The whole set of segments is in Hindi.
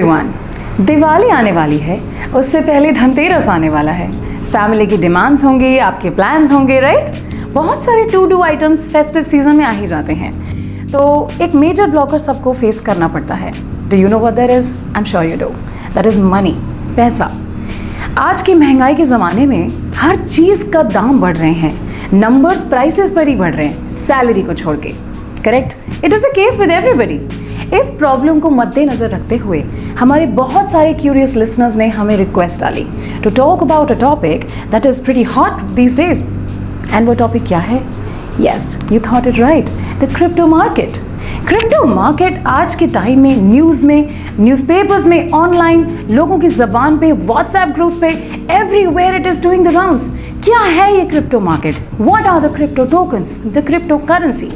एवरीवन, दिवाली आने वाली है, उससे पहले धनतेरस आने वाला है। फैमिली की डिमांड्स होंगी, आपके प्लान्स होंगे, राइट? बहुत सारे to do items festive season में आ ही जाते हैं, तो एक मेजर ब्लॉकर सबको फेस करना पड़ता है। Do you know what that is? I am sure you do. That is money, पैसा। आज की महंगाई के ज़माने में हर चीज़ का दाम बढ़ रहे हैं, नंबर्स, प्राइसेस पर ही बढ़ रहे हैं, सैलरी को छोड़ के। Correct? It is the case with everybody. इस प्रॉब्लम को मद्देनज़र रखते हुए हमारे बहुत सारे क्यूरियस लिसनर्स ने हमें रिक्वेस्ट डाली to talk about a topic that is pretty hot these days. And वो टॉपिक क्या है? Yes, you thought it right, the crypto market. Crypto market आज के टाइम में न्यूज़ में, न्यूज़पेपर्स में, ऑनलाइन, लोगों की ज़बान पे, व्हाट्सएप ग्रुप्स पे, everywhere it is doing the rounds. क्या है ये crypto market? What are the crypto tokens, the crypto currency?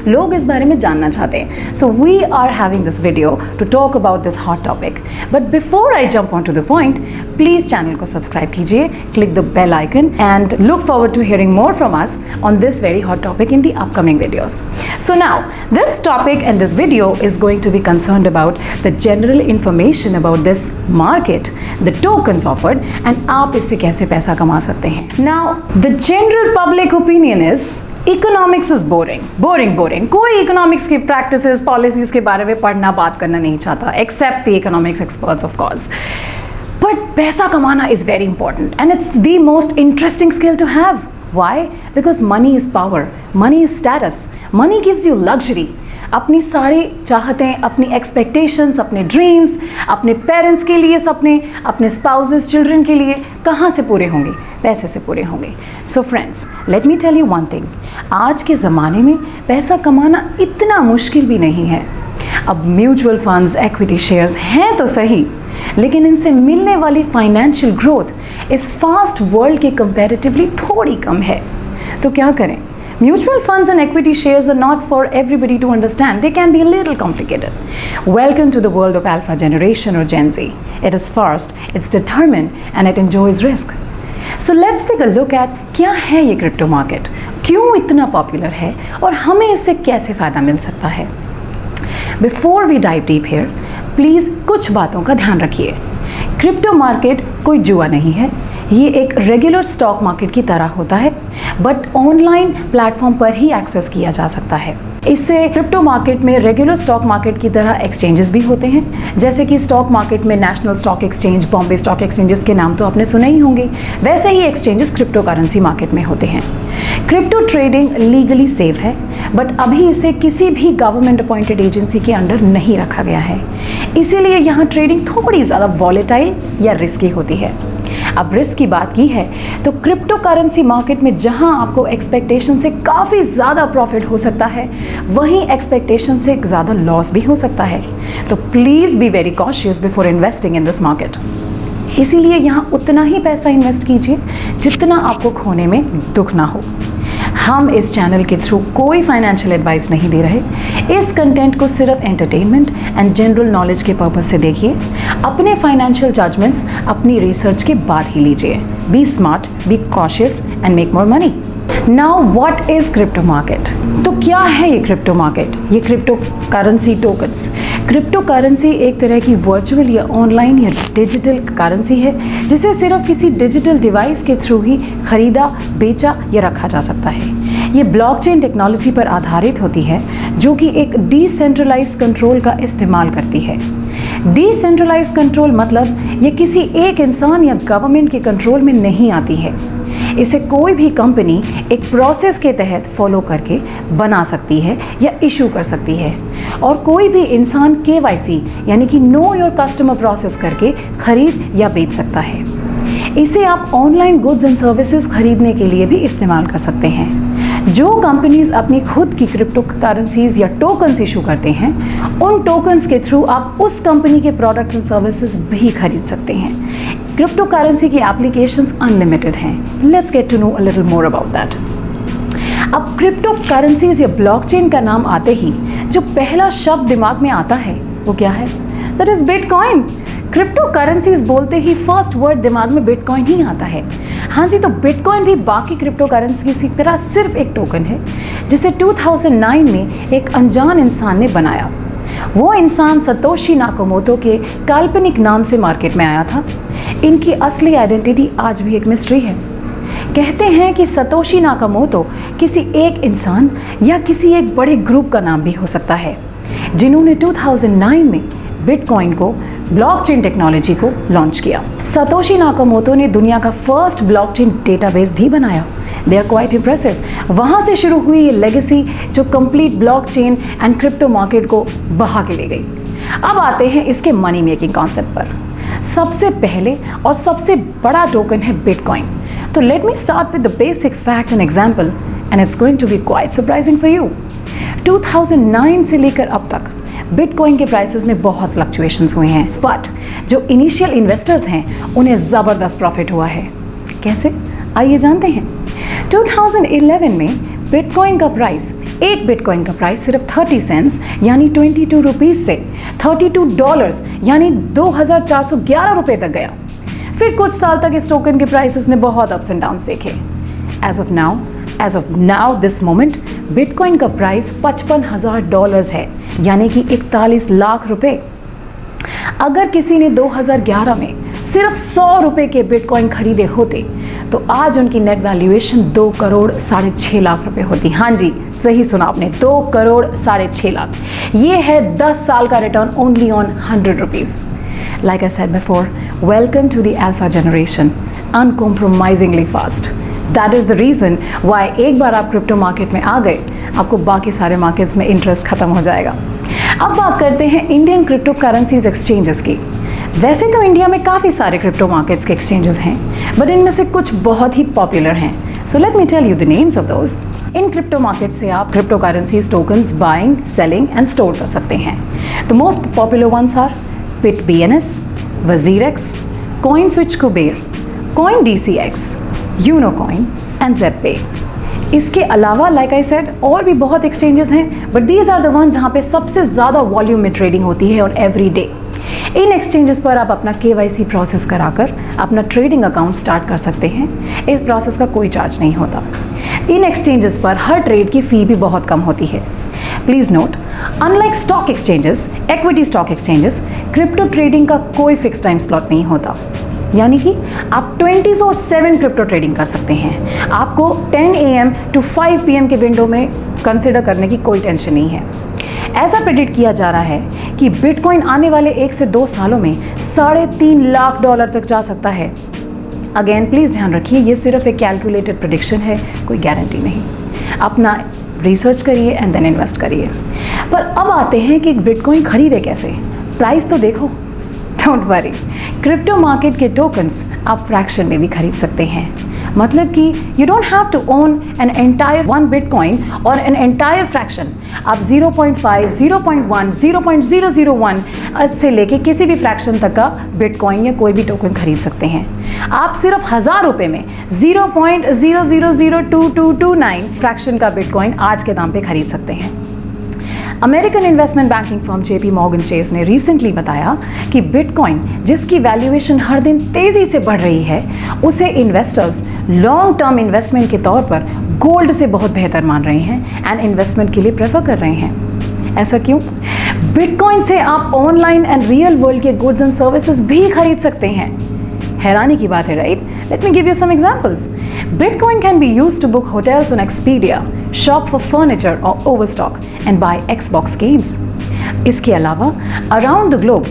लोग इस बारे में जानना चाहते हैं। So we are having this video to talk about this hot topic. But before I jump on to the point, please channel को सब्सक्राइब कीजिए, click the bell icon and look forward to hearing more from us on this very hot topic in the upcoming videos. So now, this topic and this video is going to be concerned about the general information about this market, the tokens offered, and आप इससे कैसे पैसा कमा सकते हैं. Now, the general public opinion is economics is boring. कोई इकोनॉमिक्स की प्रैक्टिसेस, पॉलिसीज के बारे में पढ़ना, बात करना नहीं चाहता, except the economics experts of course. But पैसा कमाना is very important and it's the most interesting skill to have. Why? Because money is power, money is status, money gives you luxury. अपनी सारी चाहतें, अपनी एक्सपेक्टेशंस, अपने ड्रीम्स, अपने पेरेंट्स के लिए सपने, अपने स्पाउसेस, चिल्ड्रन के लिए कहाँ से पूरे होंगे? पैसे से पूरे होंगे। So friends, let me tell you one thing, आज के ज़माने में पैसा कमाना इतना मुश्किल भी नहीं है। अब म्यूचुअल फंड्स, इक्विटी शेयर्स हैं तो सही, लेकिन इनसे मिलने वाली फाइनेंशियल ग्रोथ इस फास्ट वर्ल्ड के कंपैरेटिवली थोड़ी कम है। तो क्या करें? Mutual funds and equity shares are not for everybody to understand. They can be a little complicated. Welcome to the world of Alpha generation or Gen Z. It is fast, it's determined, and it enjoys risk. So let's take a look at क्या है ये क्रिप्टो मार्केट, क्यों इतना पॉपुलर है और हमें इससे कैसे फ़ायदा मिल सकता है। Before we dive deep here, please कुछ बातों का ध्यान रखिए। क्रिप्टो मार्केट कोई जुआ नहीं है, ये एक रेगुलर स्टॉक मार्केट की तरह होता है, बट ऑनलाइन प्लेटफॉर्म पर ही एक्सेस किया जा सकता है। इससे क्रिप्टो मार्केट में रेगुलर स्टॉक मार्केट की तरह एक्सचेंजेस भी होते हैं, जैसे कि स्टॉक मार्केट में national stock exchange, Bombay stock exchanges के नाम तो आपने सुने ही होंगे, वैसे ही एक्सचेंजेस क्रिप्टो करेंसी मार्केट में होते हैं। क्रिप्टो ट्रेडिंग लीगली सेफ है, बट अभी इसे किसी भी गवर्नमेंट अपॉइंटेड एजेंसी के अंडर नहीं रखा गया है, इसीलिए यहाँ ट्रेडिंग थोड़ी ज़्यादा वॉलेटाइल या रिस्की होती है। अब रिस्क की बात की है तो क्रिप्टो करेंसी मार्केट में जहां आपको एक्सपेक्टेशन से काफ़ी ज़्यादा प्रॉफिट हो सकता है, वहीं एक्सपेक्टेशन से ज़्यादा लॉस भी हो सकता है। तो please be very cautious before investing in this market. इसीलिए यहाँ उतना ही पैसा इन्वेस्ट कीजिए जितना आपको खोने में दुख ना हो। हम इस चैनल के थ्रू कोई फाइनेंशियल एडवाइस नहीं दे रहे। इस कंटेंट को सिर्फ एंटरटेनमेंट एंड जनरल नॉलेज के पर्पज से देखिए। अपने फाइनेंशियल जजमेंट्स अपनी रिसर्च के बाद ही लीजिए। Be smart, be cautious and make more money. Now what is crypto market? तो क्या है ये क्रिप्टो मार्केट, ये crypto currency tokens? Crypto currency एक तरह की वर्चुअल या ऑनलाइन या डिजिटल करेंसी है, जिसे सिर्फ किसी डिजिटल डिवाइस के थ्रू ही खरीदा, बेचा या रखा जा सकता है। ये ब्लॉकचेन टेक्नोलॉजी पर आधारित होती है, जो कि एक डिसेंट्रलाइज्ड कंट्रोल का इस्तेमाल करती है। डिसेंट्रलाइज्ड कंट्रोल मतलब ये किसी एक इंसान या गवर्नमेंट के कंट्रोल में नहीं आती है। इसे कोई भी कंपनी एक प्रोसेस के तहत फॉलो करके बना सकती है या इशू कर सकती है, और कोई भी इंसान KYC यानी कि नो योर कस्टमर प्रोसेस करके खरीद या बेच सकता है। इसे आप ऑनलाइन गुड्स एंड सर्विसेज खरीदने के लिए भी इस्तेमाल कर सकते हैं। जो कंपनीज अपनी खुद की क्रिप्टो करेंसीज या टोकन्स इशू करते हैं, उन टोकन्स के थ्रू आप उस कंपनी के प्रोडक्ट्स एंड सर्विसेज भी खरीद सकते हैं। क्रिप्टो करेंसी की एप्लीकेशंस अनलिमिटेड हैं। Let's get to know a little more about that. अब क्रिप्टो करेंसीज या ब्लॉकचेन का नाम आते ही जो पहला शब्द दिमाग में आता है वो क्या है? That is bitcoin. Crypto currencies बोलते ही फर्स्ट वर्ड दिमाग में बिटकॉइन ही आता है। हाँ जी, तो बिटकॉइन भी बाकी क्रिप्टो करेंसी की तरह सिर्फ एक टोकन है, जिसे 2009 में एक अनजान इंसान ने बनाया। वो इंसान सतोशी नाकामोटो के काल्पनिक नाम से मार्केट में आया था। इनकी असली आइडेंटिटी आज भी एक मिस्ट्री है। कहते हैं कि सतोशी नाकामोटो किसी एक इंसान या किसी एक बड़े ग्रुप का नाम भी हो सकता है, जिन्होंने 2009 में बिटकॉइन को, ब्लॉकचेन टेक्नोलॉजी को लॉन्च किया। सतोशी नाकामोटो ने दुनिया का फर्स्ट ब्लॉकचेन डेटाबेस भी बनाया। They are quite impressive. वहाँ से शुरू हुई ये लेगेसी जो complete blockchain and crypto market को बहा के ले गई। अब आते हैं इसके मनी मेकिंग कॉन्सेप्ट पर। सबसे पहले और सबसे बड़ा टोकन है बिटकॉइन। तो let me start with the basic fact and example and it's going to be quite surprising for you. 2009 से लेकर अब तक बिटकॉइन के प्राइसेस में बहुत फ्लक्चुएशंस हुए हैं, बट जो इनिशियल इन्वेस्टर्स हैं उन्हें ज़बरदस्त प्रॉफिट हुआ है। कैसे, आइए जानते हैं। 2011 में बिटकॉइन का प्राइस, एक बिटकॉइन का प्राइस सिर्फ 30 सेंट्स यानी 22 रुपीज़ से $32 यानी 2,411 रुपये तक गया। फिर कुछ साल तक इस टोकन के प्राइसेस ने बहुत अप्स एंड डाउन्स देखे। As of now this moment Bitcoin का प्राइस $55,000 है, यानी कि 41 लाख रुपए। अगर किसी ने 2011 में सिर्फ 100 रुपए के बिटकॉइन खरीदे होते तो आज उनकी नेट वैल्यूएशन 2 करोड़ 6.5 लाख रुपए होती। हाँ जी, सही सुना आपने, 2 करोड़ 6.5 लाख। ये है 10 साल का return only on 100 rupees. Like I said before, welcome to the alpha generation, uncompromisingly fast. That is the reason why एक बार आप क्रिप्टो मार्केट में आ गए, आपको बाकी सारे मार्केट्स में इंटरेस्ट खत्म हो जाएगा। अब बात करते हैं इंडियन क्रिप्टो करेंसीज एक्सचेंजेस की। वैसे तो इंडिया में काफ़ी सारे क्रिप्टो मार्केट्स के एक्सचेंजेस हैं, बट इनमें से कुछ बहुत ही पॉपुलर हैं। So let me tell you the names of those. इन क्रिप्टो मार्केट से आप crypto currencies tokens buying, selling and store कर सकते हैं। The most popular ones are BitBNS, WazirX, CoinSwitch Kuber, CoinDCX, Unocoin and ZepPay। इसके अलावा लाइक आई सेड और भी बहुत एक्सचेंजेस हैं, but these are the one जहाँ पे सबसे ज़्यादा वॉल्यूम में ट्रेडिंग होती है और एवरी डे। इन एक्सचेंजेस पर आप अपना KYC प्रोसेस कराकर अपना ट्रेडिंग अकाउंट स्टार्ट कर सकते हैं। इस प्रोसेस का कोई चार्ज नहीं होता। इन एक्सचेंजेस पर हर ट्रेड की फ़ी भी बहुत कम होती है। Please note, unlike stock exchanges, equity stock exchanges, crypto trading का कोई फिक्स टाइम स्लॉट नहीं होता, यानी कि आप 24/7 क्रिप्टो ट्रेडिंग कर सकते हैं। आपको 10 AM to 5 PM के विंडो में कंसिडर करने की कोई टेंशन नहीं है। ऐसा प्रेडिक्ट किया जा रहा है कि बिटकॉइन आने वाले 1 से 2 सालों में $3.5 लाख तक जा सकता है। अगेन प्लीज़ ध्यान रखिए, ये सिर्फ एक कैलकुलेटेड प्रेडिक्शन है, कोई गारंटी नहीं। अपना रिसर्च करिए एंड देन इन्वेस्ट करिए। पर अब आते हैं कि बिटकॉइन खरीदे कैसे। प्राइस तो देखो। डोंट वरी, क्रिप्टो मार्केट के टोकन्स आप फ्रैक्शन में भी खरीद सकते हैं। मतलब कि you don't have to own an entire 1 Bitcoin और एन एंटायर फ्रैक्शन। आप 0.5, 0.1, 0.001 से लेके किसी भी फ्रैक्शन तक का बिटकॉइन या कोई भी टोकन खरीद सकते हैं। आप सिर्फ 1000 रुपये में 0.00022229 फ्रैक्शन का बिटकॉइन आज के दाम पे खरीद सकते हैं। American investment banking firm JP Morgan Chase ने रिसेंटली बताया कि बिटकॉइन जिसकी वैल्यूएशन हर दिन तेजी से बढ़ रही है, उसे इन्वेस्टर्स लॉन्ग टर्म इन्वेस्टमेंट के तौर पर गोल्ड से बहुत बेहतर मान रहे हैं एंड इन्वेस्टमेंट के लिए प्रेफर कर रहे हैं। ऐसा क्यों? बिटकॉइन से आप ऑनलाइन एंड रियल वर्ल्ड के गुड्स एंड सर्विसेज भी खरीद सकते हैं। हैरानी की बात है, right? Let me give you some examples. Bitcoin can be used to book hotels on Expedia, shop for furniture or overstock, and buy Xbox games. इसके अलावा around the globe,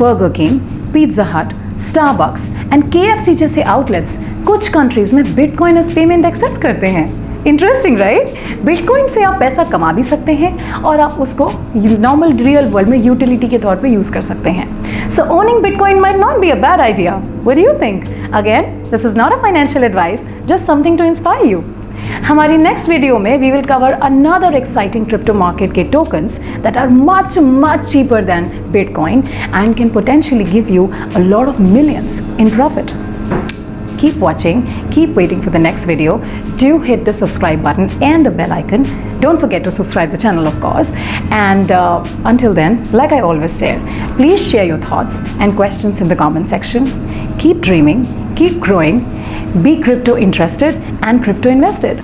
Burger King, Pizza Hut, Starbucks and KFC जैसे outlets कुछ countries में Bitcoin as payment accept करते हैं। Interesting, right? बिटकॉइन से आप पैसा कमा भी सकते हैं और आप उसको नॉर्मल रियल वर्ल्ड में यूटिलिटी के तौर पे यूज कर सकते हैं। So owning bitcoin might not be a bad idea. What do you think? Again, this is not a financial advice, just something to inspire you. हमारी नेक्स्ट वीडियो में we will cover another exciting crypto market के tokens that are much cheaper than bitcoin and can potentially give you a lot of millions in profit. Keep watching, keep waiting for the next video. Do hit the subscribe button and the bell icon. Don't forget to subscribe the channel, of course. And until then, like I always say, please share your thoughts and questions in the comment section. Keep dreaming, keep growing, be crypto interested and crypto invested.